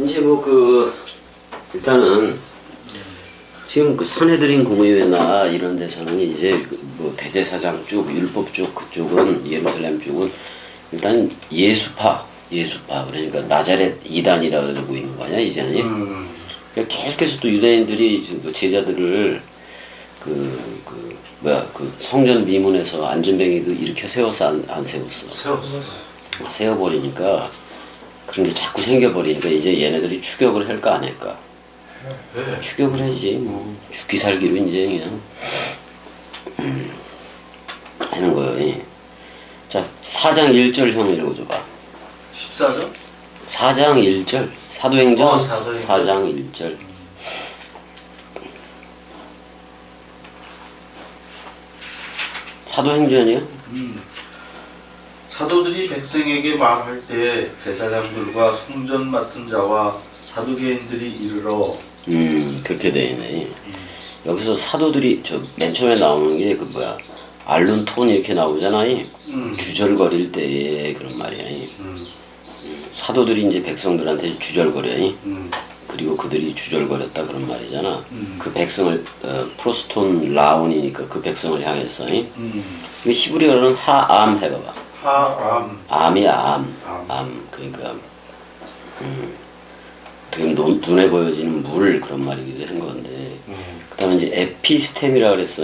이제 뭐 일단은 지금 그 산헤드린 공의회나 이런 데서는 이제 뭐 대제사장 쪽, 율법 쪽 그쪽은 예루살렘 쪽은 일단 예수파 그러니까 나자렛 이단이라 그러고 있는 거 아니야 이제는. 그러니까 계속해서 또 유대인들이 그 제자들을 그 성전 미문에서 안전뱅이도 이렇게 세웠어 안 세웠어? 세워버리니까 그런 게 자꾸 생겨버리니까 이제 얘네들이 추격을 할까 안 할까? 네. 추격을 해야지 뭐 죽기 살기로 이제 그냥 하는 거예요. 예. 자 4장 1절 형 읽어줘봐. 14절? 4장 1절 사도행전 사도행전. 4장 1절. 사도행전이요? 사도들이 백성에게 말할 때 제사장들과 성전 맡은 자와 사두개인들이 이르러 그렇게 돼 있네. 여기서 사도들이 맨 처음에 나오는 게 그 뭐야 알룬톤 이렇게 나오잖아. 주절거릴 때의 그런 말이야. 사도들이 이제 백성들한테 주절거려. 그리고 그들이 주절거렸다 그런 말이잖아. 그 백성을 프로스톤 라온이니까 그 백성을 향해서. 이거 히브리어로는 하암 해봐봐. 하암. 암이야 암. 그러니까 어떻게 보면 눈에 보여지는 물 그런 말이기도 한 건데. 그다음에 이제 에피스템이라 그랬어.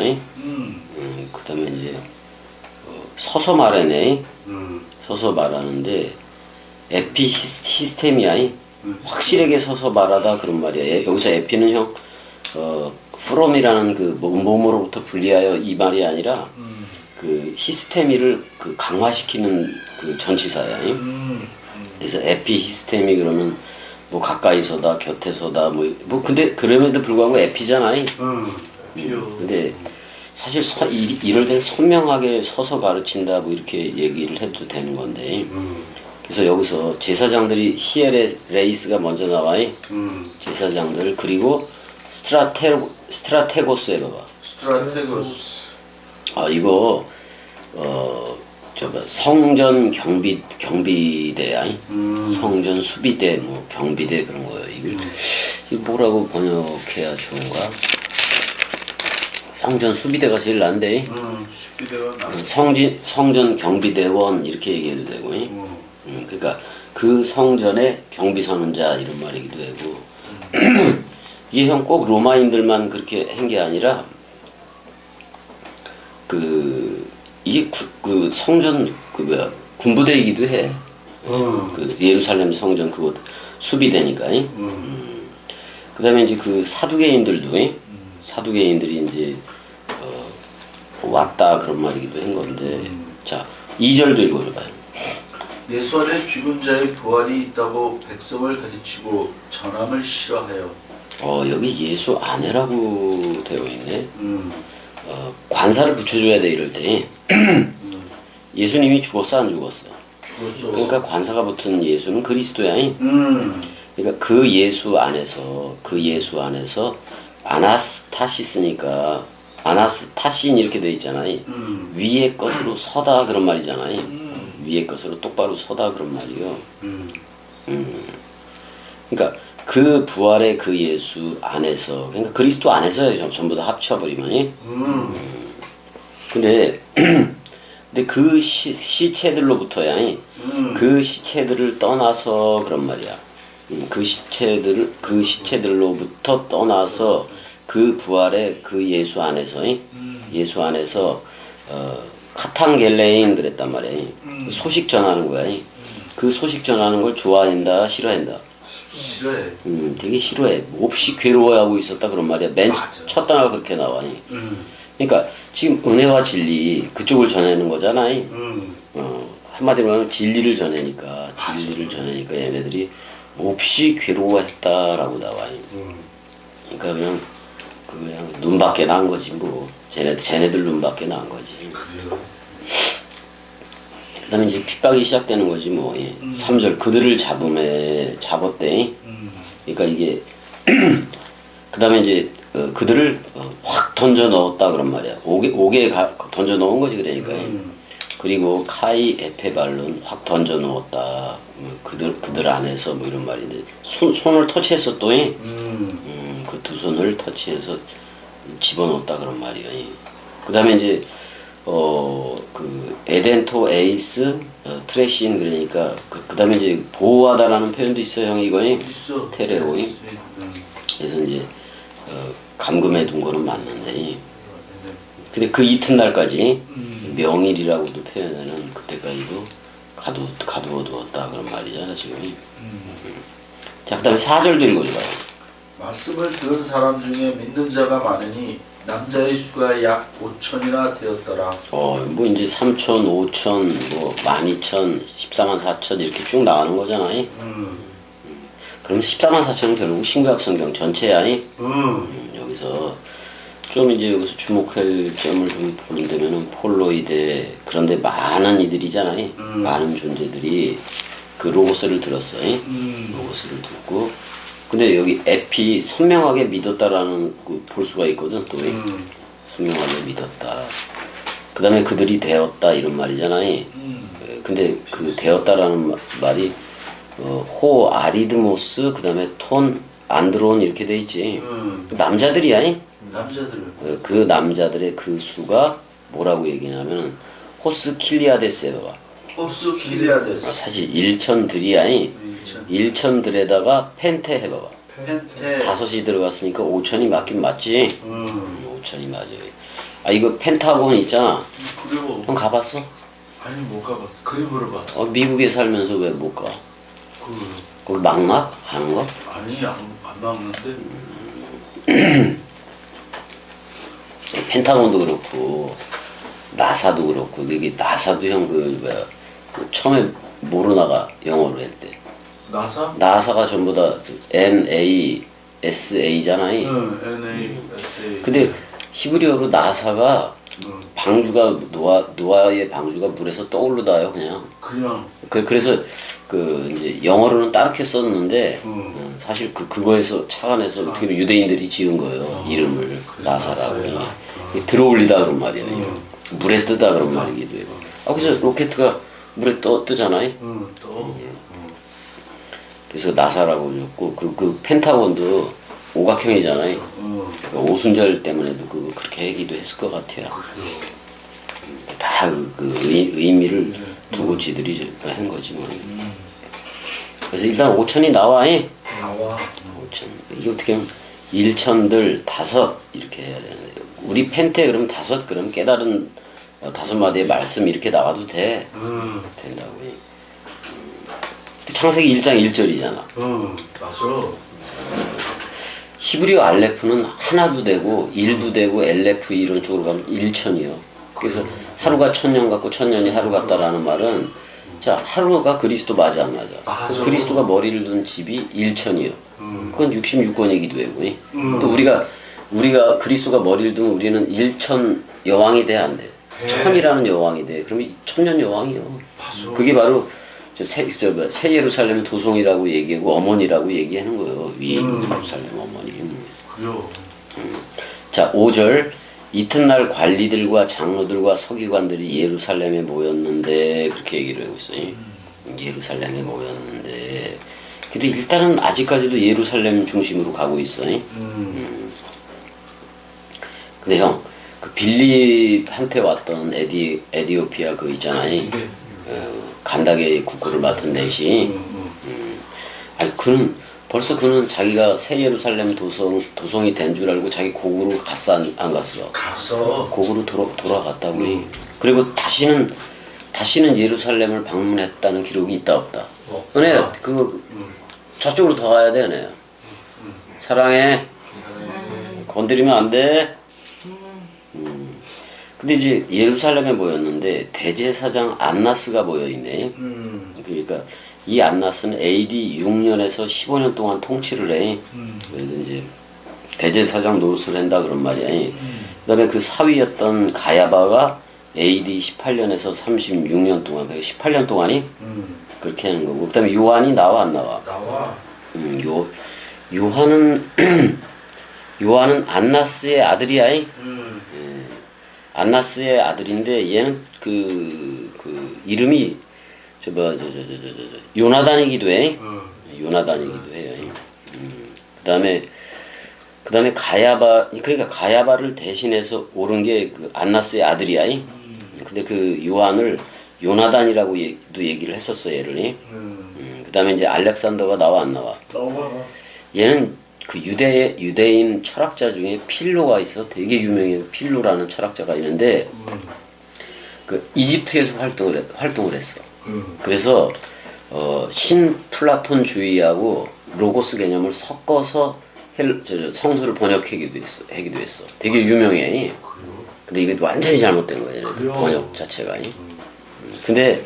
그다음에 이제 서서 말하네. 서서 말하는데 에피시스템이야. 확실하게 서서 말하다 그런 말이야. 여기서 에피는 형 from이라는 그 몸으로부터 분리하여 이 말이 아니라 그 히스테미를 그 강화시키는 그 전치사야. 그래서 에피히스테미 그러면 뭐 가까이서다 곁에서다 뭐 근데 그럼에도 불구하고 에피잖아. 근데 사실 이럴 땐 선명하게 서서 가르친다 뭐 이렇게 얘기를 해도 되는 건데. 그래서 여기서 제사장들이 히에레레이스가 먼저 나와. 제사장들 그리고 스트라테고스 해봐봐. 스트라테고스. 아 이거 성전 경비대야. 성전 수비대 뭐 경비대 그런 거예요. 이거 뭐라고 번역해야 좋은가? 성전 수비대가 제일 난데. 수비대가 나. 성전 경비대원 이렇게 얘기해도 되고. 그러니까 그 성전의 경비선언자 이런 말이기도 하고. 이게 형 꼭 로마인들만 그렇게 한 게 아니라 이게 그 성전 군부대이기도 해. 그 예루살렘 성전 그거 수비대니까. 그다음에 이제 그 사두개인들도 사두개인들이 이제 왔다 그런 말이기도 한 건데. 자 2절도 읽어줘봐요. 예수 안에 죽은 자의 부활이 있다고 백성을 가르치고 전함을 싫어하여. 여기 예수 안에라고 되어 있네. 관사를 붙여줘야 돼 이럴 때. 예수님이 죽었어 안 죽었어? 죽었어. 그러니까 관사가 붙은 예수는 그리스도야. 그러니까 그 예수 안에서 아나스타시스니까 아나스타신 이렇게 돼 있잖아요. 위의 것으로 서다 그런 말이잖아요. 위의 것으로 똑바로 서다 그런 말이요. 그러니까 그 부활의 그 예수 안에서 그러니까 그리스도 안에서 전부 다 합쳐버리면. 근데 그 시체들로부터야. 그 시체들을 떠나서 그런 말이야. 그 시체들로부터 떠나서 그 부활의 그 예수 안에서 카탕겔레인 그랬단 말이야. 소식 전하는 거야. 그 소식 전하는 걸 좋아한다 싫어한다? 싫어해. 되게 싫어해. 몹시 괴로워하고 있었다 그런 말이야. 맨 첫 단어가 그렇게 나와. 그러니까 지금 은혜와 진리 그쪽을 전하는 거잖아. 한마디로 하면 진리를 전하니까 얘네들이 몹시 괴로워했다라고 나와. 그러니까 그냥 눈밖에 난 거지 뭐. 쟤네들 눈밖에 난 거지. 그 다음에 이제 핍박이 시작되는 거지 뭐. 3절 그들을 잡았대. 그러니까 이게 그 다음에 이제 그들을 확 던져 넣었다 그런 말이야. 옥에 던져 넣은 거지 그러니까. 그리고 카이 에페발론 확 던져 넣었다. 뭐 그들 안에서 뭐 이런 말인데 손을 터치해서 또이 그 두 손을 터치해서 집어넣었다 그런 말이에요. 그다음에 이제 그 에덴토 에이스 트레신 그러니까 그다음에 이제 보호하다라는 표현도 있어요, 형 이거니 있어. 테레오이. 그래서 이제 감금해 둔 거는 맞는데 근데 그 이튿날까지 명일이라고도 표현하는 그때까지도 가두어 두었다 그런 말이잖아 지금. 자 그다음에 4절도 읽어줘봐요. 말씀을 들은 사람 중에 믿는 자가 많으니 남자의 수가 약 5천이나 되었더라. 뭐 이제 3천, 5천, 뭐 12,000, 14만 4천 이렇게 쭉 나가는 거잖아. 그럼 14만 4천은 결국 신구약 성경 전체야. 여기서 좀 이제 여기서 주목할 점을 좀 보는 데면은 폴로이데 그런데 많은 이들이잖아요. 많은 존재들이 그 로고스를 들었어. 로고스를 듣고 근데 여기 에피 선명하게 믿었다라는 볼 수가 있거든 또 선명하게 믿었다. 그 다음에 그들이 되었다 이런 말이잖아요. 근데 그 되었다라는 말이 호 아리드모스 그 다음에 톤 안드론 이렇게 돼 있지. 남자들이야. 남자들. 그 남자들의 그 수가 뭐라고 얘기냐면 호스 킬리아데스에다가 호스 킬리아데스. 사실 일천들이야. 일천들에다가 펜테 해봐봐. 펜테. 5이 들어갔으니까 5천이 맞긴 맞지. 5천이 맞아요. 아 이거 펜타곤 있잖아. 그리고 형 가봤어? 아니 못 가봤어. 그림으로 봤어. 미국에 살면서 왜 못 가? 그 거기 막막 가는 거? 아니 안 나왔는데. 펜타곤도 그렇고 나사도 그렇고 여기 나사도 형 그 뭐야 그 처음에 모르나가 영어로 할 때 나사가 전부 다 NASA잖아요. NASA. 근데 히브리어로 나사가 방주가 노아의 방주가 물에서 떠오르다요 그냥. 그래서 그 이제 영어로는 따르게 썼는데 사실 그거에서 착안해서 어떻게 보면 유대인들이 지은 거예요 이름을 나사라고. 들어올리다 그런 말이에요. 물에 뜨다 그런 말이기도 해요. 그래서 로켓가 물에 뜨잖아요. 그래서 나사라고 줬고 그 펜타곤도 오각형이잖아요. 그러니까 오순절 때문에도 그렇게 얘기도 했을 것 같아요. 다 그 의미를 두고 지들이 한 거지 뭐. 그래서 일단 5천이 나와. 5천. 이게 어떻게 하면 1천들 5 이렇게 해야 되는데 우리 펜테 그러면 5 그럼 깨달은 5마디의 말씀 이렇게 나와도 된다고. 창세기 1장 1절이잖아. 맞아. 히브리어 알레프는 하나도 되고 일도 되고 엘레프 이런 쪽으로 가면 1천이요. 그래서 하루가 1000년 같고 1000년이 하루 같다라는 말은 자 하루가 그리스도 맞아 안 맞아? 그리스도가 머리를 둔 집이 1천이요. 그건 66권이기도 하고. 또 우리가 그리스도가 머리를 둔 우리는 1천 여왕이 돼 안 돼? 천이라는 여왕이 돼. 그러면 1000년 여왕이요. 그게 바로 새 예루살렘 도성이라고 얘기하고 어머니라고 얘기하는 거예요. 위 예루살렘 어머니. 자 5절 이튿날 관리들과 장로들과 서기관들이 예루살렘에 모였는데 그렇게 얘기를 하고 있어요. 예루살렘에 모였는데 근데 일단은 아직까지도 예루살렘 중심으로 가고 있어요. 근데 형 그 빌립한테 왔던 에디오피아 그 있잖아요. 간다게 국구를 맡은 넷이 아니 그는 자기가 새 예루살렘 도성이 된 줄 알고 자기 고구로 갔어 안 갔어? 갔어. 고구로 돌아갔다고. 그리고 다시는 예루살렘을 방문했다는 기록이 있다 없다? 은혜 저쪽으로 더 가야 돼 은혜. 사랑해. 건드리면 안 돼. 근데 이제 예루살렘에 모였는데 대제사장 안나스가 모여있네. 그러니까 이 안나스는 AD 6년에서 15년 동안 통치를 해. 그래서 이제 대제사장 노릇을 한다 그런 말이야. 그다음에 그 사위였던 가야바가 AD 18년에서 36년 동안, 18년 동안이 그렇게 하는 거고. 그다음에 요한이 나와 안 나와? 나와. 요한은 안나스의 아들이야. 안나스의 아들인데 얘는 그 이름이 요나단이기도 해. 요나단이기도 해요. 그다음에 가야바, 그러니까 가야바를 대신해서 오른 게 그 안나스의 아들이야. 근데 그 요한을 요나단이라고 도 얘기를 했었어, 얘를. 그다음에 이제 알렉산더가 나와 안 나와? 나와. 얘는 그 유대인 철학자 중에 필로가 있어. 되게 유명해요. 필로라는 철학자가 있는데 그 이집트에서 활동을 했어. 그래서 신 플라톤주의하고 로고스 개념을 섞어서 성서를 번역하기도 했어. 되게 유명해. 근데 이게 완전히 잘못된 거야. 얘네들 번역 자체가. 근데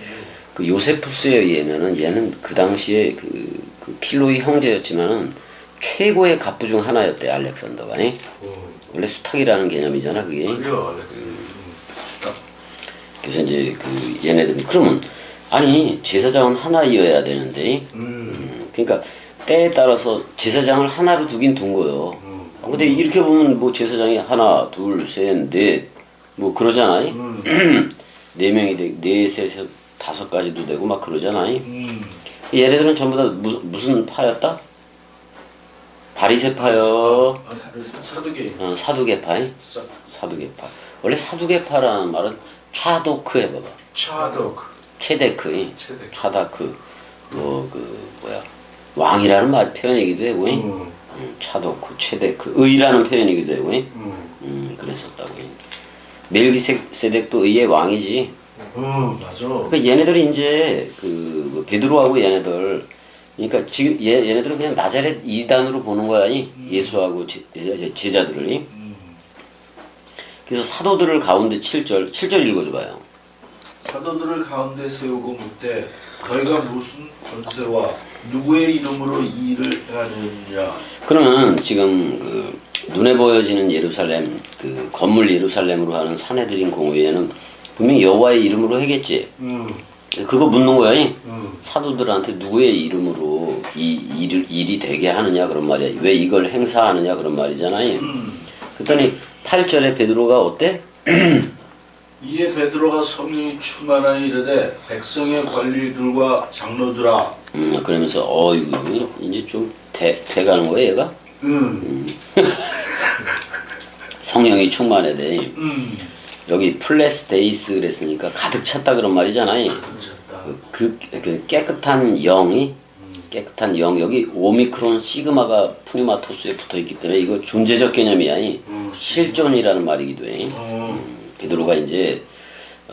그 요세푸스에 의하면은 얘는 그 당시에 그 필로의 형제였지만은 최고의 갑부 중 하나였대, 알렉산더가. 원래 수탁이라는 개념이잖아, 그게. 수탁. 그래서 이제 그 얘네들이 그러면 아니 제사장은 하나이어야 되는데, 그러니까 때에 따라서 제사장을 하나로 두긴 둔 거예요. 근데 이렇게 보면 뭐 제사장이 하나, 둘, 셋, 넷 뭐 그러잖아요. 네 명이 네, 셋, 다섯까지도 되고 막 그러잖아요. 얘네들은 전부 다 무슨 파였다? 바리새파요. 사두개. 사두개파. 사두개파. 원래 사두개파라는 말은 차도크 해봐봐. 최데크. 차다크. 뭐 그 뭐야 왕이라는 말 표현이기도 하고. 차도크, 최데크. 의라는 표현이기도 하고. 그랬었다고. 멜기세덱도 의의 왕이지. 맞아. 그러니까 얘네들이 이제 그 베드로하고 얘네들, 그러니까 지금 얘네들은 그냥 나자렛 2단으로 보는 거야, 예수하고 제자들을. 그래서 사도들을 가운데 7절 읽어줘봐요. 사도들을 가운데 세우고 묻되 너희가 무슨 권세와 누구의 이름으로 이 일을 행하느냐. 그러면 지금 그 눈에 보여지는 예루살렘, 그 건물 예루살렘으로 하는 산헤드린 공회에는 분명히 여호와의 이름으로 하겠지. 그거 묻는 거야. 사도들한테 누구의 이름으로 이 일이 되게 하느냐 그런 말이야. 왜 이걸 행사하느냐 그런 말이잖아요. 그랬더니 8절에 베드로가 어때? 이에 베드로가 성령이 충만하여 이르되 백성의 관리들과 장로들아. 그러면서 이거 이제 좀 돼가는 거야 얘가? 성령이 충만하대. 여기 플레스 데이스 그랬으니까 가득 찼다 그런 말이잖아요. 그 깨끗한 영이 깨끗한 영, 여기 오미크론 시그마가 푸니마토스에 붙어있기 때문에 이거 존재적 개념이야. 실존이라는 말이기도 해. 베드로가 이제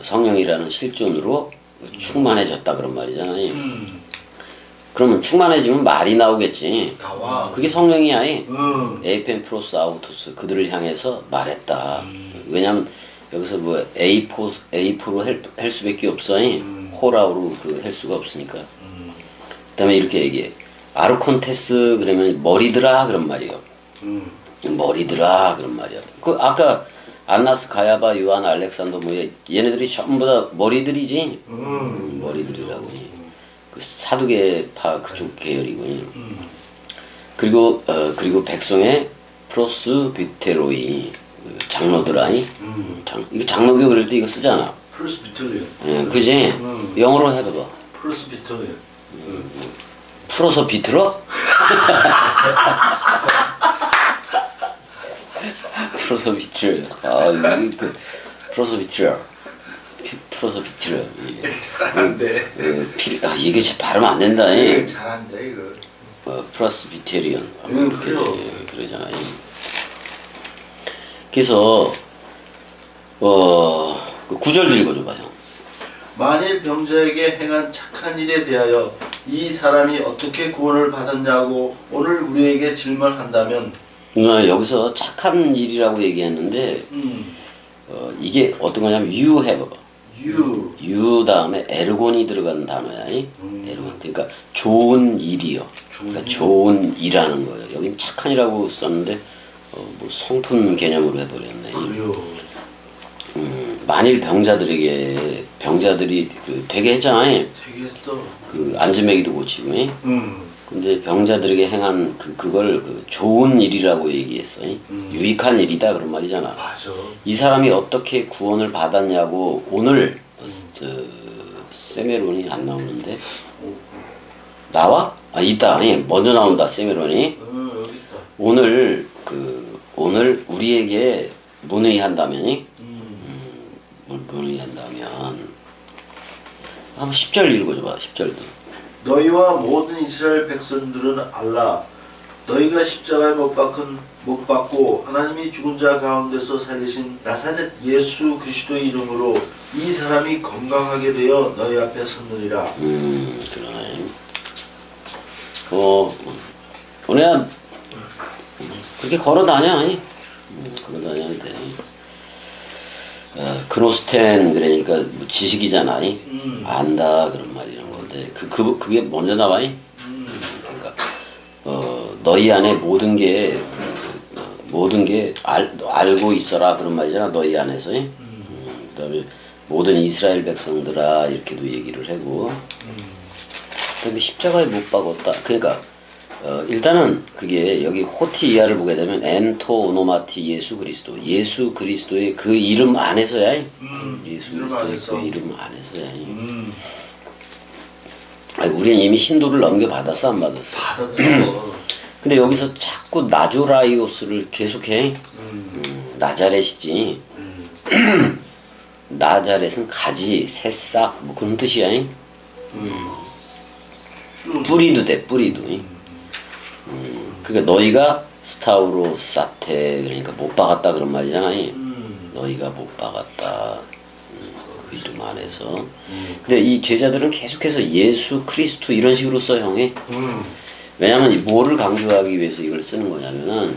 성령이라는 실존으로 충만해졌다 그런 말이잖아요. 그러면 충만해지면 말이 나오겠지. 그게 성령이야. 에이펜 프로스 아우토스, 그들을 향해서 말했다. 왜냐면 여기서 뭐 A4로 할 수밖에 없어. 호라우로 할 수가 없으니까. 그 다음에 이렇게 얘기해. 아르콘테스 그러면 머리들아 그런 말이에요. 머리들아 그런 말이야. 그 아까 안나스, 가야바, 요한, 알렉산더 뭐 얘네들이 전부 다 머리들이지. 머리들이라고. 그 사두개파 그쪽 계열이고. 그리고 백성의 프로스비테로이 장로들아. 이거 장로교 그럴 때 이거 쓰잖아. 프로스비테리언. 그지? 영어로 해봐봐. 프로스비테리언. 풀어서 비틀어? 풀어서 비틀어. 풀어서 비틀어. 풀어서 비틀어. 잘한데. 이게 발음 안 된다. 잘한데 이거. 프로스비테리언. 그래요. 그러잖아. 그래서 그 9절 읽어줘봐요. 만일 병자에게 행한 착한 일에 대하여 이 사람이 어떻게 구원을 받았냐고 오늘 우리에게 질문한다면, 여기서 착한 일이라고 얘기했는데 이게 어떤 거냐면 유 해봐봐. 유 다음에 에르곤이 들어가는 단어야. 에르곤. 그러니까 좋은 일이요. 그러니까 좋은 일하는 거예요. 여긴 착한이라고 썼는데 뭐 성품 개념으로 해버렸네. 만일 병자들이 되게 했잖아요. 되게 했어. 그 안전매기도 고치고. 근데 병자들에게 행한 그걸 좋은 일이라고 얘기했어. 유익한 일이다 그런 말이잖아. 맞아. 이 사람이 어떻게 구원을 받았냐고 오늘 세메론이 안 나오는데. 나와? 아, 있다. 아니, 먼저 나온다, 세메론이. 여기 있다. 오늘 우리에게 문의한다면이? 문의한다면. 한번 10절 읽어줘봐, 10절도. 너희와 모든 이스라엘 백성들은 알라. 너희가 십자가에 못 박고 하나님이 죽은 자 가운데서 살리신 나사렛 예수 그리스도의 이름으로 이 사람이 건강하게 되어 너희 앞에 섰느니라. 그러네. 오늘 그렇게 걸어다녀. 걸어다녀야 돼. 그노스텐 그러니까 뭐 지식이잖아. 안다 그런 말이 이런 건데 그게 먼저 나와. 그러니까 너희 안에 모든 게 알고 있어라 그런 말이잖아. 너희 안에서. 그다음에 모든 이스라엘 백성들아 이렇게도 얘기를 하고. 그다음에 십자가에 못 박았다. 그러니까 일단은 그게 여기 호티이하를 보게 되면 엔토 오노마티 예수 그리스도의 그 이름 안에서야. 예수 그리스도의 그 이름 안에서야. 아니, 우리는 이미 신도를 넘겨받았어 안 받았어? 받았어. 근데 여기서 자꾸 나조라이오스를 계속해. 나자렛이지. 나자렛은 가지, 새싹 뭐 그런 뜻이야. 뿌리도 돼, 뿌리도. 그러니까 너희가 스타우로 사테 그러니까 못 박았다 그런 말이잖아. 너희가 못 박았다. 그 이름 안에서. 근데 이 제자들은 계속해서 예수 그리스도 이런 식으로 써 형이. 왜냐면 뭐를 강조하기 위해서 이걸 쓰는 거냐면은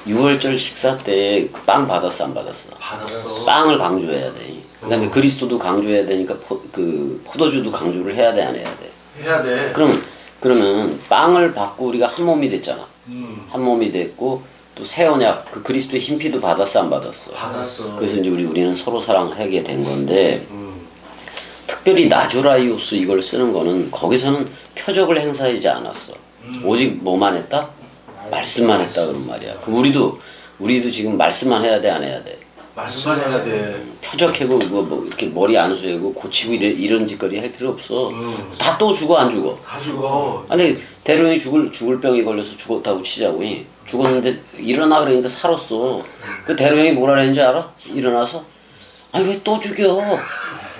6월절 식사 때 빵 받았어 안 받았어? 받았어. 빵을 강조해야 돼. 그다음에 그리스도도 강조해야 되니까 포도주도 강조를 해야 돼 안 해야 돼? 해야 돼. 그러면 빵을 받고 우리가 한 몸이 됐잖아. 한 몸이 됐고 또 새 언약 그 그리스도의 흰피도 받았어 안 받았어? 받았어. 그래서 이제 우리는 서로 사랑하게 된 건데 특별히 나주라이오스 이걸 쓰는 거는 거기서는 표적을 행사하지 않았어. 오직 뭐만 했다? 말씀만 했다 그런 말이야. 그럼 우리도 지금 말씀만 해야 돼 안 해야 돼? 말씀만 해야 돼. 표적하고 뭐 이렇게 머리 안 쏘고 고치고 이런 짓거리 할 필요 없어. 다 또 죽어 안 죽어? 다 죽어. 아니 대령이 죽을 병이 걸려서 죽었다고 치자고. 죽었는데 일어나 그러니까 살았어. 그 대령이 뭐라 그랬는지 알아? 일어나서 아니 왜 또 죽여?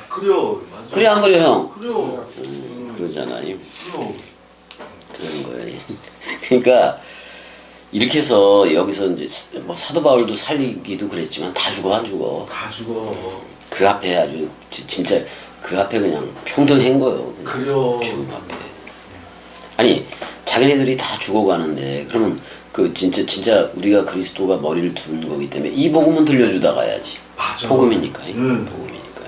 그래요. 맞아. 그래 안 그래 형? 그래요. 그러잖아요. 그래요. 그런 거예요. 그러니까 이렇게 해서 여기서 이제 뭐 사도 바울도 살리기도 그랬지만 다 죽어 안 죽어? 다 죽어. 그 앞에 아주 진짜 그 앞에 그냥 평등한 거예요. 그냥 그래요. 죽음 앞에. 아니 자기네들이 다 죽어가는데 그러면 그 진짜 우리가 그리스도가 머리를 둔 거기 때문에 이 복음은 들려주다 가야지. 맞아. 복음이니까. 복음이니까.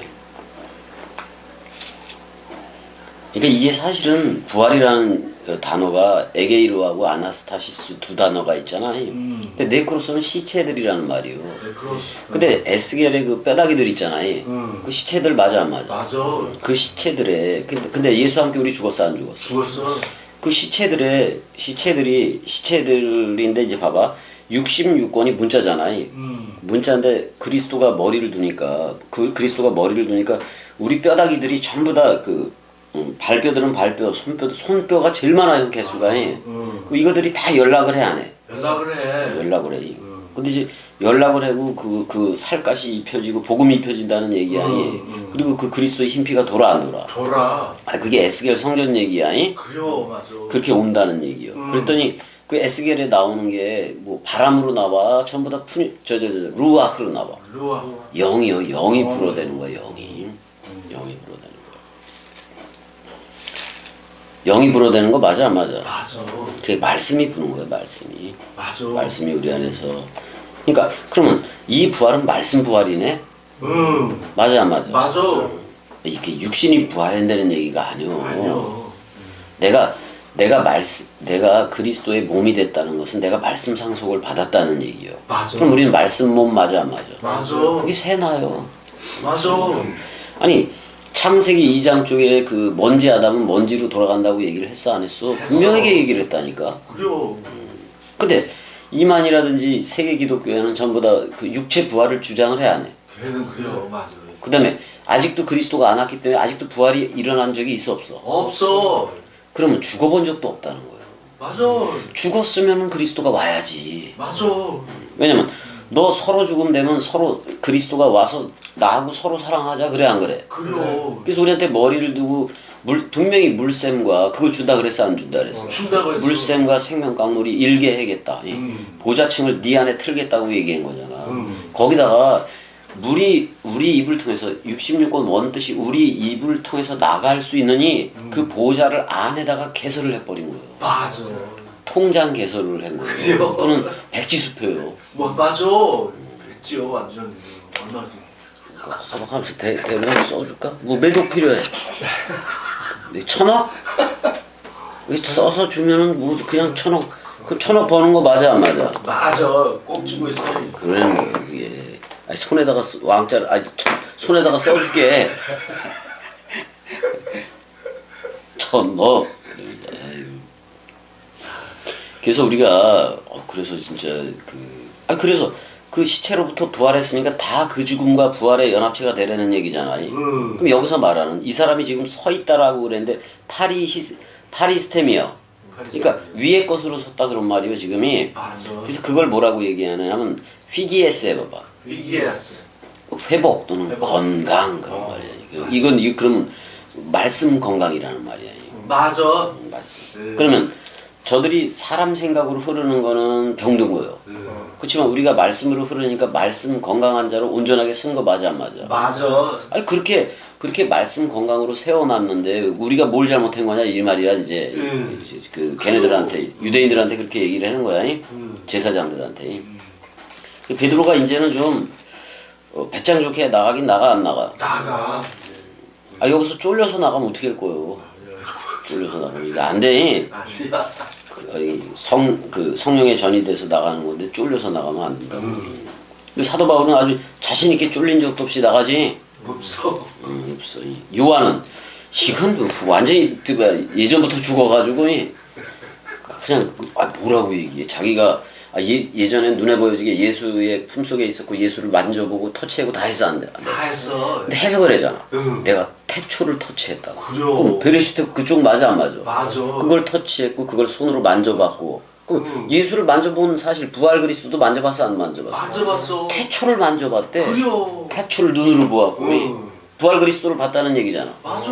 그러니까 이게 사실은 부활이라는 단어가 에게이르하고 아나스타시스 두 단어가 있잖아. 근데 네크로스는 시체들이라는 말이에요. 네크로스. 근데 에스겔의 그 뼈다귀들 있잖아요. 그 시체들 맞아 안 맞아? 맞아. 그 시체들에 근데 예수와 함께 우리 죽었어 안 죽었어? 죽었어. 그 시체들인데 이제 봐봐 66권이 문자잖아요. 문자인데 그리스도가 머리를 두니까 그리스도가 머리를 두니까 우리 뼈다귀들이 전부 다 발뼈들은 발뼈, 손뼈가 제일 많아요 개수가. 그럼 이거들이 다 연락을 해 안 해? 연락을 해. 연락을 해. 근데 이제 연락을 하고 그 살갗이 입혀지고 복음이 입혀진다는 얘기 아니. 그리고 그 그리스도의 흰피가 돌아 안 돌아? 돌아. 아 그게 에스겔 성전 얘기 아니? 그래요, 맞아. 그렇게 온다는 얘기요. 그랬더니 그 에스겔에 나오는 게 뭐 바람으로 나와 전부 다 루아흐로 나와. 루아. 영이요, 영이 불어대는 거야, 영이 불어대는 거야. 영이 불어대는 거 맞아 안 맞아? 맞아. 그게 말씀이 부는 거야, 말씀이. 맞아. 말씀이 우리 안에서. 그러니까 그러면 이 부활은 말씀 부활이네. 맞아 안 맞아? 맞아. 이게 육신이 부활한다는 얘기가 아니오. 아니요. 내가 그리스도의 몸이 됐다는 것은 내가 말씀 상속을 받았다는 얘기요. 맞아. 그럼 우리는 말씀 몸 맞아 안 맞아? 맞아. 그게 새나요. 맞아. 아니 창세기 2장 쪽에 그 먼지 아담은 먼지로 돌아간다고 얘기를 했어 안 했어? 분명하게 얘기를 했다니까. 그래요. 근데 이만이라든지 세계 기독교회는 전부 다 그 육체 부활을 주장을 해 안 해? 걔는 그래요. 맞아. 그다음에 아직도 그리스도가 안 왔기 때문에 아직도 부활이 일어난 적이 있어 없어? 없어. 그러면 죽어본 적도 없다는 거예요. 맞아. 죽었으면 그리스도가 와야지. 맞아. 왜냐면 너 서로 죽음 되면 서로 그리스도가 와서 나하고 서로 사랑하자 그래 안 그래? 그래요. 그래서 우리한테 머리를 두고 분명히 물샘과 그걸 준다 그랬어 안 준다 그랬어? 준다고 했어. 물샘과 생명강물이 일게 해겠다. 보좌층을 네 안에 틀겠다고 얘기한 거잖아. 거기다가 물이 우리 입을 통해서 66권 원뜻이 우리 입을 통해서 나갈 수 있느니 그 보좌를 안에다가 개설을 해버린 거예요. 맞아. 통장 개설을 한 거예요. 그래요? 또는 백지수표요. 뭐 맞아. 백지요 완전. 얼마나 하박하면서 대면 써줄까? 뭐 매독 필요해? 1,000억? 이렇게 써서 주면은 뭐 그냥 1,000억 그 1,000억 버는 거 맞아 안 맞아? 맞아. 꼭 쥐고 있어. 그러는 거예요 그게. 아니, 손에다가 왕자를 손에다가 써줄게. 1,000억. 그래서 우리가 그래서 진짜 그래서 그 시체로부터 부활했으니까 다 그 죽음과 부활의 연합체가 되려는 얘기잖아요. 그럼 여기서 말하는 이 사람이 지금 서 있다라고 그랬는데 파리스템이요. 그러니까 위의 것으로 섰다 그런 말이에요 지금이. 맞아. 그래서 그걸 뭐라고 얘기하냐면 휘기에스 해봐봐. 위기에스. 회복 또는 회복. 건강 그런 말이야. 이건 그러면 말씀 건강이라는 말이야. 맞아. 말씀. 그러면 저들이 사람 생각으로 흐르는 거는 병든 거예요. 그렇지만 우리가 말씀으로 흐르니까 말씀 건강한 자로 온전하게 쓴 거 맞아 안 맞아? 맞아. 아니 그렇게 말씀 건강으로 세워놨는데 우리가 뭘 잘못한 거냐 이 말이야 이제 그 걔네들한테 유대인들한테 그렇게 얘기를 하는 거야 제사장들한테. 베드로가 이제는 좀 배짱 좋게 나가긴 나가 안 나가? 나가. 아 여기서 쫄려서 나가면 어떻게 할 거예요? 쫄려서 나가면 안 돼. 아니야. 성령의 전이 돼서 나가는 건데 쫄려서 나가면 안 된다고. 근데 사도 바울은 아주 자신 있게 쫄린 적도 없이 나가지. 없어. 없어. 요한은 이건 완전히 예전부터 죽어가지고 그냥 뭐라고 얘기해. 자기가 예전에 눈에 보여지게 예수의 품속에 있었고 예수를 만져보고 터치하고 다 했어 안 돼? 다 했어. 근데 해석을 하잖아. 내가 태초를 터치했다고. 그래요. 그럼 베레시트 그쪽 맞아 안 맞아? 맞아. 그걸 터치했고 그걸 손으로 만져봤고. 그럼 예수를 만져본 사실 부활 그리스도도 만져봤어 안 만져봤어? 만져봤어. 태초를 만져봤대. 그래요. 태초를 눈으로 보았고 부활 그리스도를 봤다는 얘기잖아. 맞아.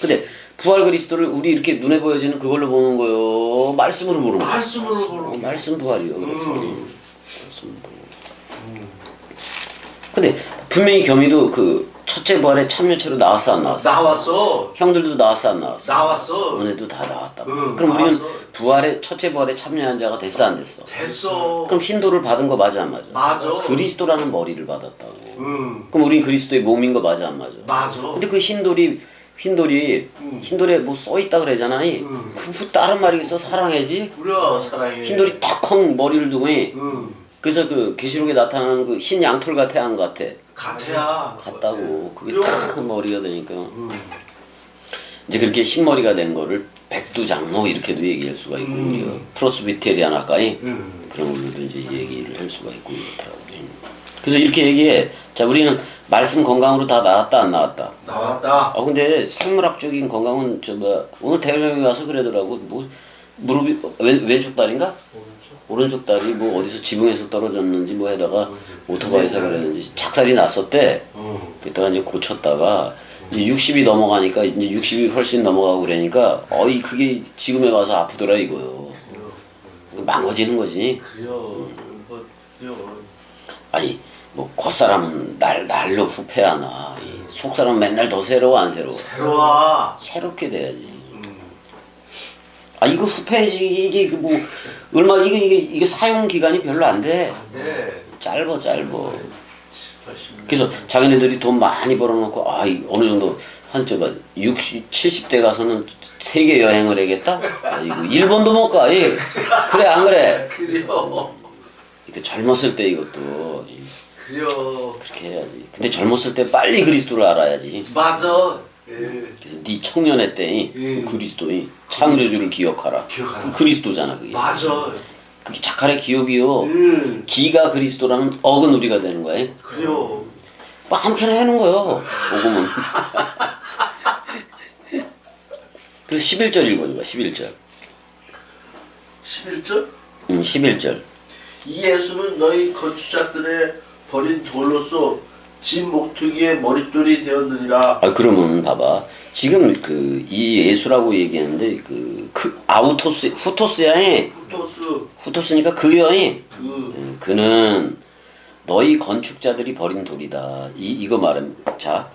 근데 부활 그리스도를 우리 이렇게 눈에 보여지는 그걸로 보는 거요. 말씀으로 보는 거야. 말씀으로 보는 거. 말씀 부활이요. 그래서 말씀 부활. 근데 분명히 겸이도 그 첫째 부활에 참여체로 나왔어 안 나왔어? 나왔어. 형들도 나왔어 안 나왔어? 나왔어. 너네도 다 나왔다. 응, 그럼 우리는 나왔어. 첫째 부활에 참여한 자가 됐어 안 됐어? 됐어. 그럼 흰돌을 받은 거 맞아 안 맞아? 맞아. 그리스도라는 머리를 받았다고. 응. 그럼 우린 그리스도의 몸인 거 맞아 안 맞아? 맞아. 근데 그 흰돌에 뭐 써있다 그러잖아. 그 다른 말이겠어? 사랑해지? 우리야 사랑해. 흰돌이 탁컹 머리를 두고 응. 그래서 그 계시록에 나타나는 그 흰 양털 같아 안 같아? 같아야. 같다고. 그게 그래요. 탁 머리가 되니까 이제 그렇게 흰 머리가 된 거를 백두장로 이렇게도 얘기할 수가 있고 우리가 프로스비테리안 학과에 그런 걸로도 이제 얘기를 할 수가 있고 그렇더라고요. 그래서 이렇게 얘기해. 자 우리는 말씀 건강으로 다 나왔다 안 나왔다? 나왔다. 근데 생물학적인 건강은 오늘 대령이 와서 그러더라고. 뭐 무릎이 왼쪽 다리인가? 오른쪽 다리 뭐 어디서 지붕에서 떨어졌는지 뭐 해다가 오토바이에서 그랬는지 작살이 났었대. 그랬다가 이제 고쳤다가 이제 60이 넘어가니까 이제 60이 훨씬 넘어가고 그러니까 그게 지금에 와서 아프더라 이거요. 망가지는 거지. 그래요. 그래요. 아니 뭐 겉사람은 날로 후패하나 속사람은 맨날 더 새로워 안 새로워? 새로워. 새롭게 돼야지. 이거 후패지 이게 뭐 얼마 이게 사용 기간이 별로 안 돼. 안 돼. 짧어. 80년. 그래서 자기네들이 돈 많이 벌어놓고 어느 정도 한 60, 70대 가서는 세계 여행을 해야겠다. 이거 일본도 못 가. 그래 안 그래? 그래요. 이때 젊었을 때 이것도 그래요. 그렇게 해야지. 근데 젊었을 때 빨리 그리스도를 알아야지. 맞아. 그래서 네 청년의 때 예. 그리스도의 창조주를 기억하라. 기억하라. 그 그리스도잖아 그게. 맞아. 그게 착한의 기업이요. 기가 그리스도라면 억은 우리가 되는 거야. 그래요. 뭐 아무렇게나 해놓은 거예요. 복음은. 그래서 11절 읽어줘봐. 11절. 11절? 11절. 이 예수는 너희 거주자들의 버린 돌로서 진 목투기의 머릿돌이 되었느니라. 아 그러면 봐봐. 지금 이 예수라고 얘기하는데 아우토스 후토스야에 후토스니까 그여이 그는 너희 건축자들이 버린 돌이다. 이거 말은 자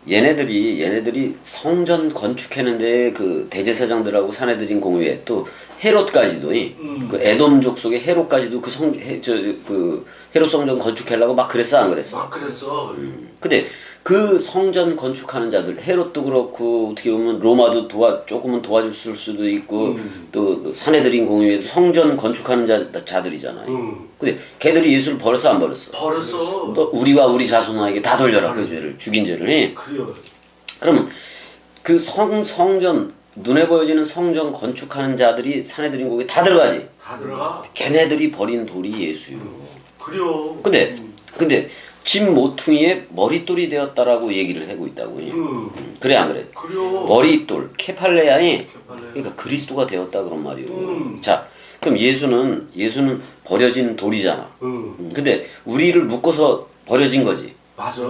얘네들이 성전 건축했는데 그 대제사장들하고 사내들인 공유에 또 헤롯까지도 그 에돔족 속의 헤롯까지도 그 헤롯 성전 건축하려고 막 그랬어 안 그랬어? 막 그랬어. 근데 그 성전 건축하는 자들 헤롯도 그렇고 어떻게 보면 로마도 조금은 도와줄 수도 있고 또 사내들인 공유에도 성전 건축하는 자들이잖아요. 근데 걔들이 예수를 버렸어 안 버렸어? 버렸어. 또 우리와 우리 자손에게 다 돌려라 그 죄를 죽인 죄를 해. 그래요. 그러면 그 성전 눈에 보여지는 성전 건축하는 자들이 사내들인 곡에 다 들어가지. 다 들어가. 걔네들이 버린 돌이 예수요. 그래요. 근데 집 모퉁이에 머릿돌이 되었다라고 얘기를 하고 있다고. 그래 안 그래? 그래요. 머릿돌 케팔레아에 그러니까 그리스도가 되었다 그런 말이요. 자, 그럼 예수는 버려진 돌이잖아. 근데 우리를 묶어서 버려진 거지. 맞아.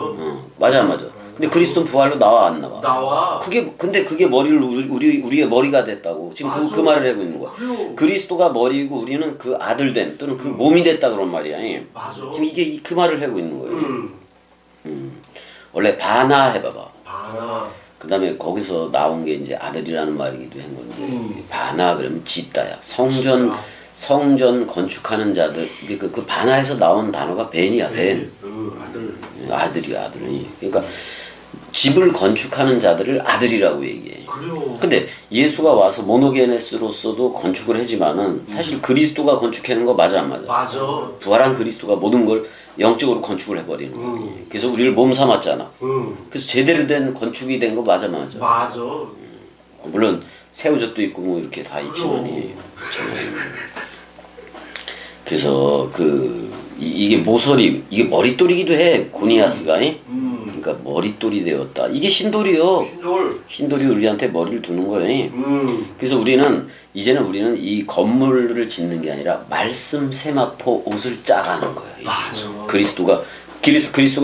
맞아 안 맞아? 근데 그리스도는 부활로 나와 안 나와? 나와. 근데 그게 머리를 우리의 머리가 됐다고. 지금 그 말을 하고 있는 거야. 그래요. 그리스도가 머리고 우리는 그 아들 된 또는 그 몸이 됐다 그런 말이야. 맞아. 지금 이게 그 말을 하고 있는 거예요. 원래 바나 해봐봐. 바나. 그 다음에 거기서 나온 게 이제 아들이라는 말이기도 한 건데 바나 그러면 짓다야. 성전 건축하는 자들 그 바나에서 나온 단어가 벤이야 벤. 아들이야 아들이. 그러니까 집을 건축하는 자들을 아들이라고 얘기해. 그래요. 근데 예수가 와서 모노게네스로서도 건축을 하지만은 사실 그리스도가 건축하는 거 맞아 안 맞아? 맞아. 부활한 그리스도가 모든 걸 영적으로 건축을 해버리는 거야. 그래서 우리를 몸 삼았잖아. 그래서 제대로 된 건축이 된 거 맞아 맞아? 맞아. 물론 새우젓도 있고 뭐 이렇게 다 있지만이. 그래서 이게 모서리 이게 머릿돌이기도 해 고니아스가. 그러니까 머릿돌이 되었다. 이게 신돌이요. 신돌이 우리한테 머리를 두는 거예요. 그래서 이제는 우리는 이 건물을 짓는 게 아니라 말씀 세마포 옷을 짜가는 거예요. 맞아. 그리스도가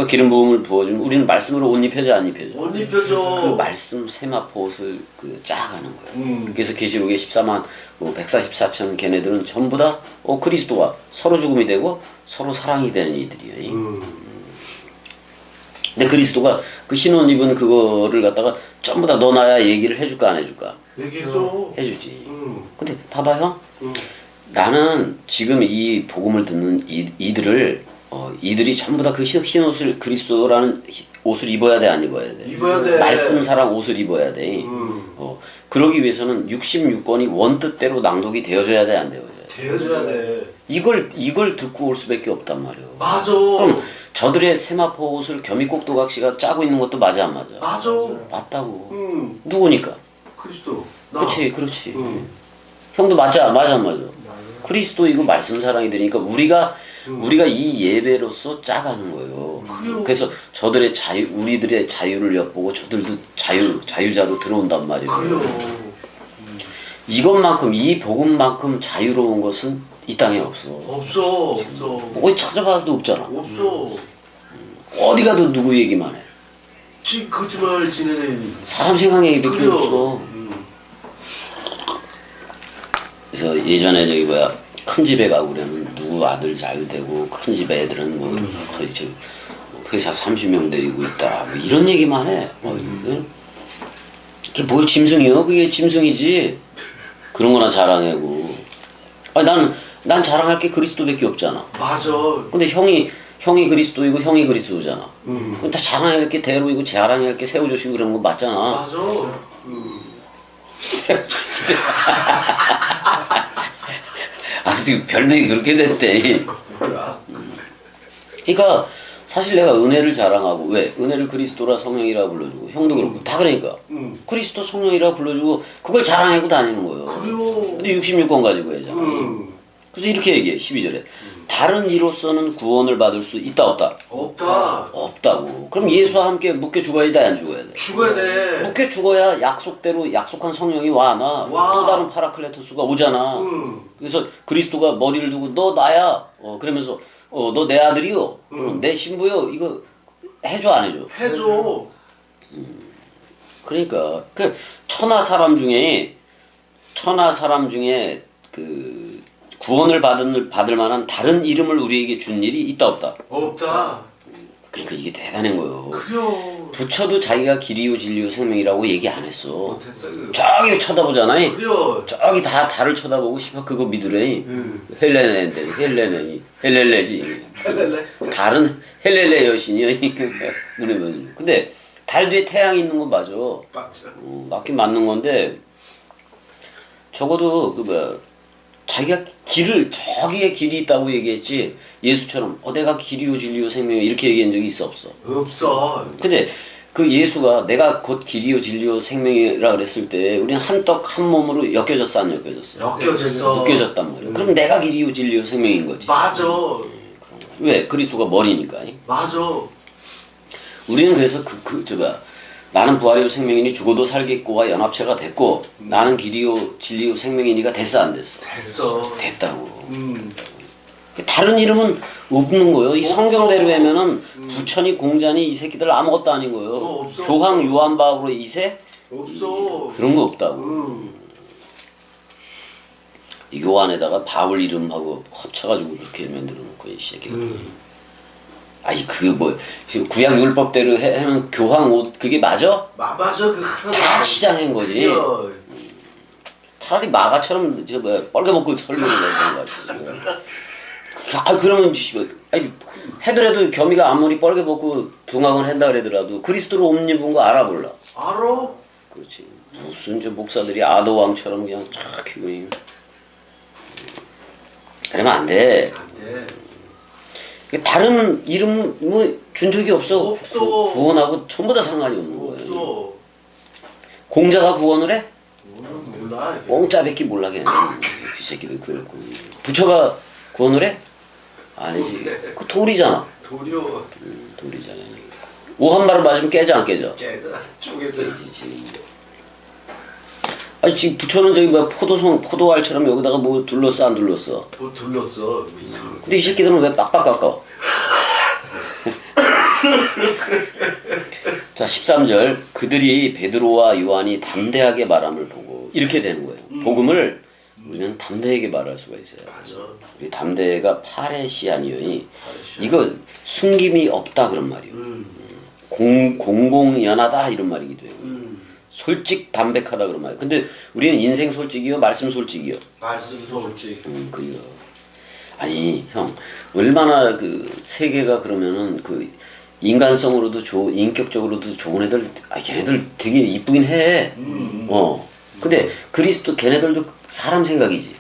기름 부음을 부어주면 우리는 말씀으로 옷 입혀져 안 입혀져? 옷 입혀져. 그 말씀 세마포 옷을 짜가는 거예요. 그래서 계시록에 14만 144천 걔네들은 전부 다 그리스도와 서로 죽음이 되고 서로 사랑이 되는 이들이에요. 근데 그리스도가 그 흰옷 입은 그거를 갖다가 전부 다 너 나야 얘기를 해줄까 안 해줄까? 얘기해줘. 해주지. 근데 봐봐요. 나는 지금 이 복음을 듣는 이들이 전부 다 그 흰옷을 그리스도라는 옷을 입어야 돼 안 입어야 돼? 입어야 돼. 말씀 사랑 옷을 입어야 돼. 그러기 위해서는 66권이 원뜻대로 낭독이 되어줘야 돼 안 되어줘야 돼? 되어줘야 돼. 이걸 듣고 올 수밖에 없단 말이에요. 맞아. 그럼 저들의 세마포 옷을 겸이꼭도각시가 짜고 있는 것도 맞아 안 맞아? 맞아. 맞다고. 누구니까? 그리스도. 그렇지. 형도 맞아 안 맞아? 그리스도 이거 말씀 사랑이 되니까 우리가 이 예배로서 짜가는 거예요. 그래서 저들의 우리들의 자유를 엿보고 저들도 자유자로 들어온단 말이에요. 그래요. 이것만큼 이 복음만큼 자유로운 것은 이 땅에 없어. 없어. 어디 찾아봐도 없잖아. 없어. 어디 가도 누구 얘기만 해. 거짓말 지내는 사람 생각 얘기밖에 없어. 그래서 예전에 큰 집에 가고 그러면 누구 아들 잘 되고 큰 집에 애들은 뭐 거의 회사 30명 데리고 있다 뭐 이런 얘기만 해. 그게 뭘 짐승이요? 그게 짐승이지. 그런 거나 자랑하고. 아니 난 자랑할 게 그리스도밖에 없잖아. 맞아. 근데 형이 그리스도이고 형이 그리스도잖아. 그럼 다 자랑할 게 대로이고 자랑할 게 새우젓이고 그런 거 맞잖아. 맞아. 새우젓이. 어떻게 별명이 그렇게 됐대. 그러니까 사실 내가 은혜를 자랑하고 왜? 은혜를 그리스도라 성령이라 불러주고 형도 그렇고 다 그러니까 그리스도 성령이라 불러주고 그걸 자랑하고 다니는 거예요. 그래요. 근데 66권 가지고 해잖아. 그래서 이렇게 얘기해 12절에 다른 이로서는 구원을 받을 수 있다 없다? 없다. 없다고. 그럼 예수와 함께 묶여 죽어야 돼 안 죽어야 돼? 죽어야 돼. 묶여 죽어야 약속대로 약속한 성령이 와 안 와? 와. 또 다른 파라클레토스가 오잖아. 그래서 그리스도가 머리를 두고 너 나야. 그러면서 너 내 아들이요. 내 신부요. 이거 해줘 안 해줘? 해줘. 그러니까 그 천하 사람 중에 그 구원을 받을 만한 다른 이름을 우리에게 준 일이 있다 없다? 없다. 그러니까 이게 대단한 거예요. 그래요. 부처도 자기가 길이요 진리요 생명이라고 얘기 안 했어. 못했어. 저기 쳐다보잖아요. 그래요. 저기 다 달을 쳐다보고 싶어 그거 믿으래. 헬렐레지. 달은 헬렐레 여신이요. 그러면 근데 달 뒤에 태양이 있는 건 맞아. 맞죠. 맞긴 맞는 건데 적어도 자기가 저기에 길이 있다고 얘기했지 예수처럼 내가 길이요 진리요 생명이요 이렇게 얘기한 적이 있어 없어? 없어. 근데 그 예수가 내가 곧 길이요 진리요 생명이라 그랬을 때 우리는 한 떡 한 몸으로 엮여졌어 안 엮여졌어? 엮여졌어. 묶여졌단 말이야. 그럼 내가 길이요 진리요 생명인 거지. 맞아. 왜? 그리스도가 머리니까. 맞아. 우리는 그래서 나는 부활이요 생명이니 죽어도 살겠고와 연합체가 됐고 나는 길이요 진리요 생명이니가 됐어 안 됐어? 됐어. 됐다고. 다른 이름은 없는 거예요. 이 성경대로 하면은 부천이 공자니 이 새끼들 아무것도 아닌 거예요. 없어. 교황 요한바오로 2세 없어. 그런 거 없다고. 이 요한에다가 바울 이름하고 합쳐가지고 그렇게 만들어 놓고 이 새끼들. 아니 지금 구약 율법대로 하면 교황 옷 그게 맞아? 맞아. 그 하나도 다 치장한 거지. 그래요. 차라리 마가처럼 뻘개 먹고 설명을 해야 되는 거지. 그러면 아니 해더라도 겸이가 아무리 뻘개 먹고 동학을 한다 그러더라도 그리스도로 옷 입은 거 알아볼라. 알아? 그렇지. 무슨 목사들이 아도왕처럼 그냥 촥 그러면 안 돼. 안 돼. 다른 이름 준 적이 없어. 없어. 구원하고 전부 다 상관이 없는 거야. 없어. 공자가 구원을 해? 몰라. 공짜 뱉기 몰라게. 그 새끼들 그랬고. 부처가 구원을 해? 아니지. 그 돌이잖아. 도리어. 돌이잖아. 오 한 발을 맞으면 깨져 안 깨져? 깨져. 쪼개져. 아니 지금 부처는 포도알처럼 여기다가 뭐 둘렀어 안 둘렀어? 뭐 둘렀어. 이상. 근데 이 새끼들은 왜 빡빡 깎아? 자 13절 그들이 베드로와 요한이 담대하게 말함을 보고 이렇게 되는 거예요. 복음을 우리는 담대하게 말할 수가 있어요. 맞아. 우리 담대가 파레시아니요. 이거 숨김이 없다 그런 말이에요. 공공연하다 이런 말이기도 해요. 솔직 담백하다 그런 말이에요. 근데 우리는 인생 솔직이요 말씀 솔직이요. 말씀 솔직. 그래요. 아니 형 얼마나 세계가 그러면은 인간성으로도 인격적으로도 좋은 애들 걔네들 되게 이쁘긴 해. 근데 그리스도 걔네들도 사람 생각이지.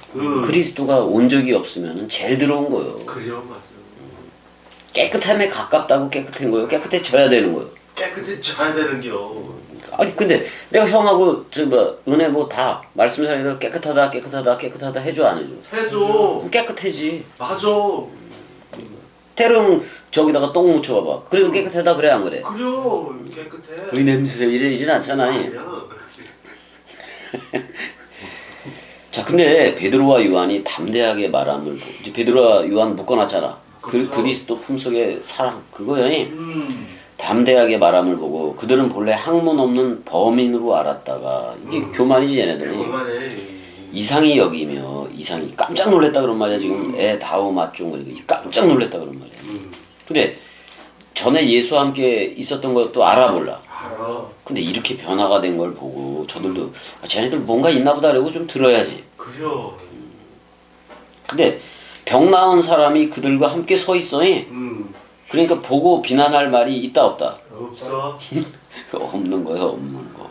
그리스도가 온 적이 없으면은 제일 더러운 거예요. 그래요, 맞아. 깨끗함에 가깝다고 깨끗한 거예요. 깨끗해져야 되는 거예요. 깨끗해져야 되는겨. 아니 근데 내가 형하고 은혜 다 말씀하니까 깨끗하다 해줘 안 해줘? 해줘. 그럼 깨끗해지. 맞아. 태릉 저기다가 똥 묻혀봐봐. 그래도 깨끗하다 그래 안 그래? 그래요. 깨끗해. 의 냄새 이러진 않잖아. 아니야. 자 근데 베드로와 요한이 담대하게 말함을 이제 베드로와 요한 묶어놨잖아. 그리스도 품속의 사랑 그거요. 담대하게 말함을 보고 그들은 본래 학문 없는 범인으로 알았다가 이게 교만이지 얘네들이. 교만해. 이상히 여기며 이상히 깜짝 놀랐다 그런 말이야. 지금 애 다우 맞종 그러니까 깜짝 놀랐다 그런 말이야. 근데 전에 예수와 함께 있었던 것도 알아볼라. 알아. 근데 이렇게 변화가 된 걸 보고 저들도 쟤네들 뭔가 있나 보다 그러고 좀 들어야지. 그래요. 근데 병 나은 사람이 그들과 함께 서 있어. 그러니까 보고 비난할 말이 있다 없다? 없어. 없는 거예요. 없는 거.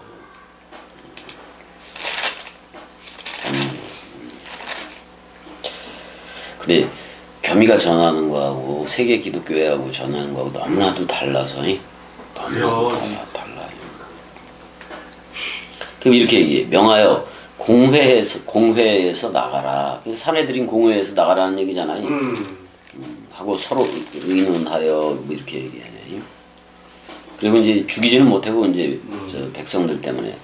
근데 겸이가 전하는 거하고 세계 기독교회하고 전하는 거하고 너무나도 달라서 너무나도 달라요. 그럼 이렇게 얘기해. 명하여 공회에서 나가라. 사내들인 공회에서 나가라는 얘기잖아요. 하고 서로 의논하여 뭐 이렇게 얘기하네. 그리고 이제 죽이지는 못하고 이제 저 백성들 때문에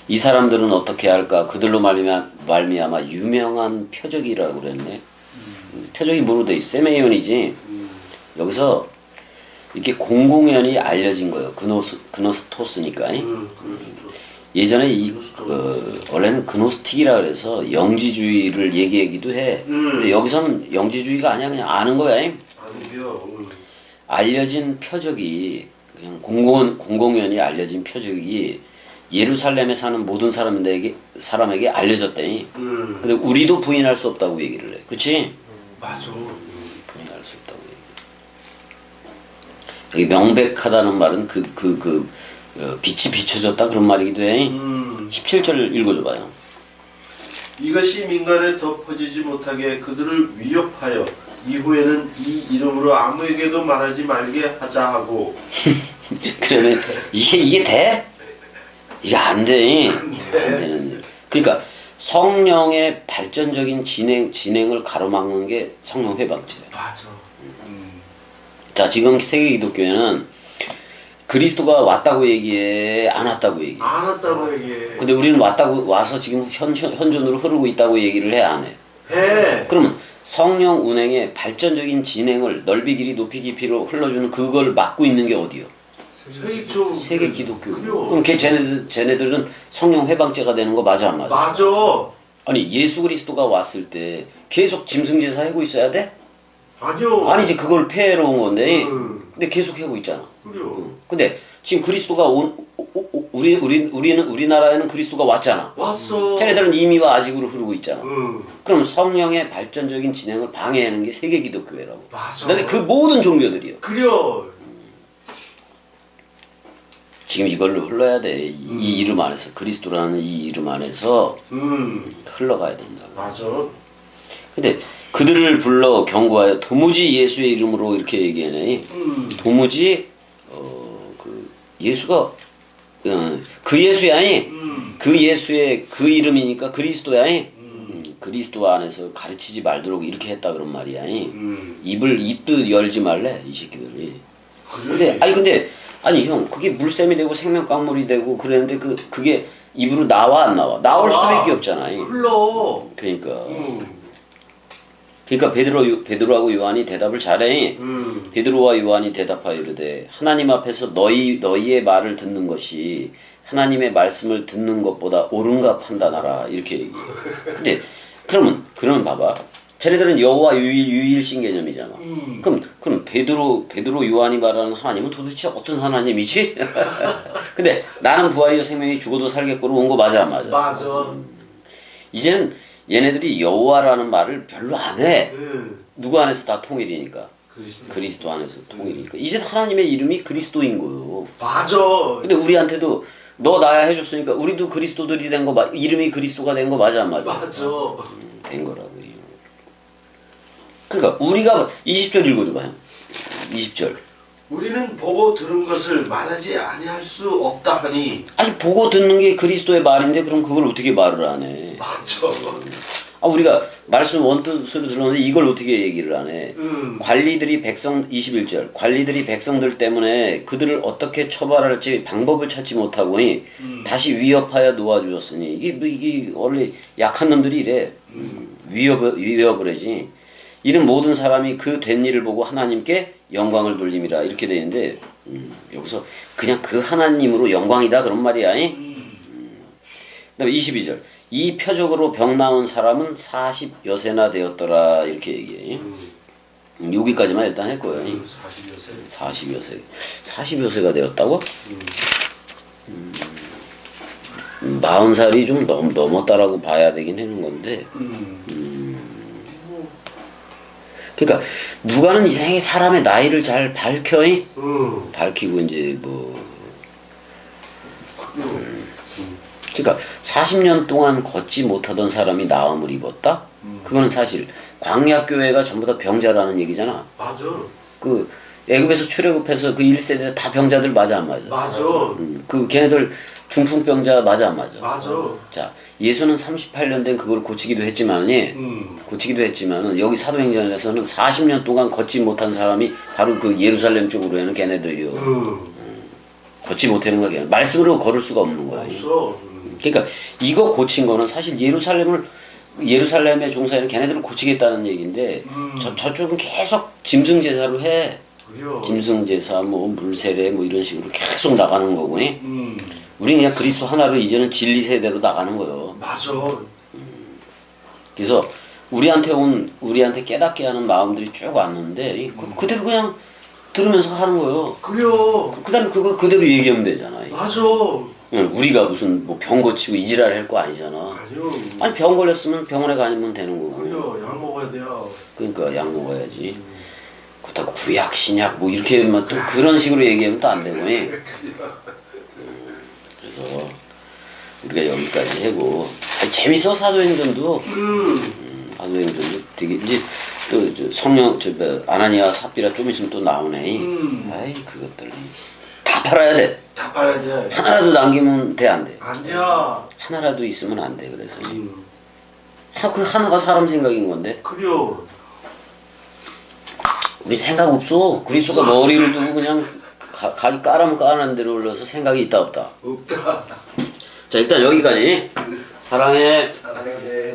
이 사람들은 어떻게 할까? 그들로 말미암아 유명한 표적이라고 그랬네. 표적이 뭐로 돼 있어? 세메이온이지. 여기서 이렇게 공공연히 알려진 거예요. 그노스토스니까. 예전에 원래는 그노스틱이라 그래서 영지주의를 얘기하기도 해. 근데 여기서는 영지주의가 아니야. 그냥 아는 거야. 알려진 표적이 그냥 공공연히 알려진 표적이 예루살렘에 사는 모든 사람에게 알려졌대. 근데 우리도 부인할 수 없다고 얘기를 해. 그치? 맞아. 부인할 수 없다고 얘기. 여기 명백하다는 말은 빛이 비춰졌다 그런 말이기도 해. 17절 읽어줘봐요. 이것이 민간에 덮어지지 못하게 그들을 위협하여 이후에는 이 이름으로 아무에게도 말하지 말게 하자 하고. 그러면 이게 돼? 이게 안 돼. 안 되는 일. 그러니까 성령의 발전적인 진행을 가로막는 게 성령 회방죄야. 맞아. 자, 지금 세계 기독교회는 그리스도가 왔다고 얘기해, 안 왔다고 얘기해. 안 왔다고 얘기해. 근데 우리는 와서 지금 현존으로 흐르고 있다고 얘기를 해, 안 해? 해. 그러면 성령 운행의 발전적인 진행을 넓이 길이 높이 깊이로 흘러주는 그걸 막고 있는 게 어디요? 세계 기독교. 그럼 쟤네들은 성령 회방죄가 되는 거 맞아 안 맞아? 맞아. 아니 예수 그리스도가 왔을 때 계속 짐승제사 하고 있어야 돼? 아니요. 아니지, 그걸 폐해로 온 건데. 근데 계속 하고 있잖아. 그래요. 근데 지금 그리스도가 우리나라에는 그리스도가 왔잖아. 왔어. 쟤네들은 이미와 아직으로 흐르고 있잖아. 그럼 성령의 발전적인 진행을 방해하는 게 세계 기독교회라고. 맞아. 그다음에 그 모든 종교들이요. 그래요. 지금 이걸로 흘러야 돼. 이 이름 안에서, 그리스도라는 이 이름 안에서 흘러가야 된다고. 맞아. 근데 그들을 불러 경고하여 도무지 예수의 이름으로 이렇게 얘기하네. 도무지 예수가 그 예수야. 그 예수의 그 이름이니까 그리스도야. 그리스도 안에서 가르치지 말도록 이렇게 했다 그런 말이야. 입도 열지 말래 이 새끼들이. 근데 형, 그게 물샘이 되고 생명강물이 되고 그랬는데 그게 입으로 나와 안 나와? 나올 수밖에 없잖아. 흘러. 그러니까 베드로하고 요한이 대답을 잘해. 베드로와 요한이 대답하여 이르되 하나님 앞에서 너희의 말을 듣는 것이 하나님의 말씀을 듣는 것보다 옳은가 판단하라 이렇게 얘기해. 근데 그러면 봐봐. 쟤네들은 여호와 유일신 개념이잖아. 그럼 베드로 요한이 말하는 하나님은 도대체 어떤 하나님이지? 근데 나는 부활이요 생명이 죽어도 살겠고로 온 거 맞아 안 맞아? 맞아. 이제는 얘네들이 여호와라는 말을 별로 안 해. 누구 안에서 다 통일이니까. 그리스도 안에서 통일이니까. 이제 하나님의 이름이 그리스도인 거요. 맞아. 근데 우리한테도 너 나야 해줬으니까 우리도 그리스도들이 된 거 이름이 그리스도가 된 거 맞아 안 맞아? 맞아. 된 거라고요. 그러니까 우리가 20절 읽어줘봐요. 20절. 우리는 보고 들은 것을 말하지 아니할 수 없다 하니. 아니 보고 듣는 게 그리스도의 말인데 그럼 그걸 어떻게 말을 안 해? 맞아. 우리가 말씀 원뜻으로 들었는데 이걸 어떻게 얘기를 안 해? 관리들이 21절. 관리들이 백성들 때문에 그들을 어떻게 처벌할지 방법을 찾지 못하고 다시 위협하여 놓아주었으니 이게 원래 약한 놈들이 이래. 위협을 하지. 이는 모든 사람이 그 된 일을 보고 하나님께 영광을 돌림이라 이렇게 되는데 여기서 그냥 그 하나님으로 영광이다 그런 말이야. 그다음에 22절. 이 표적으로 병 나온 사람은 40여세나 되었더라 이렇게 얘기해. 여기까지만 일단 했고요. 40여세. 40여세가 되었다고? 40살이 좀 넘었다라고 봐야 되긴 하는 건데. 그러니까 누가는 이상하게 사람의 나이를 잘 밝혀. 밝히고 이제 그러니까 40년 동안 걷지 못하던 사람이 나음을 입었다? 그거는 사실 광야교회가 전부 다 병자라는 얘기잖아. 맞아. 그 애굽에서 출애굽해서 그 1세대 다 병자들 맞아 안 맞아? 맞아. 그 걔네들 중풍병자 맞아 안 맞아? 맞아. 자, 예수는 38년 된 그걸 고치기도 했지만은 여기 사도행전에서는 40년 동안 걷지 못한 사람이 바로 그 예루살렘 쪽으로 는 걔네들이요. 걷지 못하는 거야. 말씀으로 걸을 수가 없는 거야. 없어. 그러니까 이거 고친 거는 사실 예루살렘에 종사하는 걔네들을 고치겠다는 얘기인데 저쪽은 계속 짐승 제사로 해. 그래요. 짐승 제사, 뭐 물세례, 뭐 이런 식으로 계속 나가는 거고. 우리 그냥 그리스도 하나로 이제는 진리 세대로 나가는 거요. 맞아. 그래서 우리한테 깨닫게 하는 마음들이 쭉 왔는데 그대로 그냥 들으면서 하는 거요. 그래요. 그다음에 그거 그대로 얘기하면 되잖아. 맞아. 우리가 무슨 뭐 병 고치고 이지랄 할 거 아니잖아. 아니요. 아니 병 걸렸으면 병원에 가면 되는 거고. 그래요. 약 먹어야 돼요. 그러니까 약 먹어야지. 그렇다고 구약 신약 뭐 이렇게만 또 그런 식으로 얘기하면 또 안 되고. 그래서 우리가 여기까지 하고 재밌어 사도행전도. 사도행전도 되게 이제 또 성령 아나니아 삽비라 좀 있으면 또 나오네. 아이 그것들 다 팔아야 돼. 다 팔아야 돼. 하나라도 남기면 돼 안 돼? 안 돼요. 하나라도 있으면 안 돼. 그래서 그 하나가 사람 생각인 건데 그래요. 우리 생각 없어. 그리스도가 머리를 두고 그냥 가기 까라면 까는 대로 올려서 생각이 있다 없다. 없다. 자 일단 여기까지. 사랑해. 사랑해.